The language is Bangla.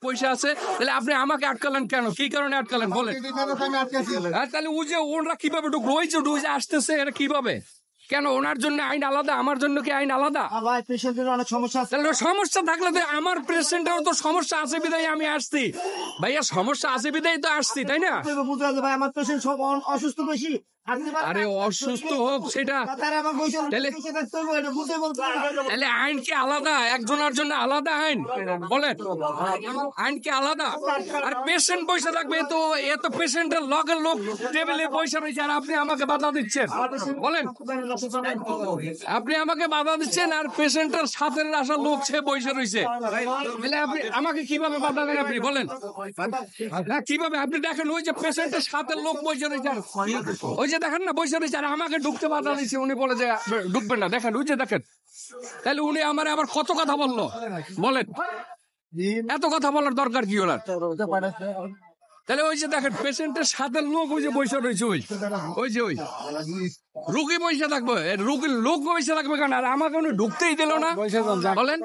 পয়সা আছে, তাহলে আপনি আমাকে আটকালেন কেন? কি কারণে আটকালেন বলেন? তাহলে ও যে ওরা কিভাবে ঢুকলো, ওই যে ঢুকে আসতেছে, এটা কিভাবে? কেন ওনার জন্য আইন আলাদা, আমার জন্য কি আইন আলাদা? অনেক সমস্যা আছে। তাহলে সমস্যা থাকলে তো আমার পেশেন্টেরও তো সমস্যা আছে বিধায় আমি আসছি ভাইয়া, সমস্যা আছে বিধায় তো আসছি, তাই না? ভাই আমার পেশেন্ট সব অসুস্থ বেশি। আরে অসুস্থ হোক সেটা, তাহলে আইন কি আলাদা? একজনের জন্য আলাদা আইন বলেন, আইন কি আলাদা? আর পেশেন্ট পয়সা থাকবে, তো এত পেশেন্টের লগের লোক টেবিলে পয়সা রয়েছে, আর আপনি আমাকে বাধা দিচ্ছেন বলেন? আপনি আমাকে বাধা দিচ্ছেন, আর পেশেন্টের সাথে আসা লোক সে পয়সা রয়েছে, তাহলে আপনি আমাকে কিভাবে বাধা দেন আপনি বলেন? হ্যাঁ, কিভাবে? আপনি দেখেন ওই যে পেশেন্টের সাথে লোক পয়সা রয়েছে, ওই যে দেখেন না পয়সা রয়েছে, আর আমাকে ঢুকতে বাধা দিচ্ছে, উনি বলে যে ঢুকবেন না, দেখেন ওই যে দেখেন। তাহলে উনি আমার আবার কত কথা বললো বলেন? এত কথা বলার দরকার কি ওনার? তাহলে ওই যে দেখেন পেশেন্টের সাথে লোক ওই যে পয়সা রয়েছে, ওই যে ওই রুগী পয়সা থাকবে, রুগীর লোক পয়সা থাকবে কেন? আর আমাকে উনি ঢুকতেই দিল না বলেন?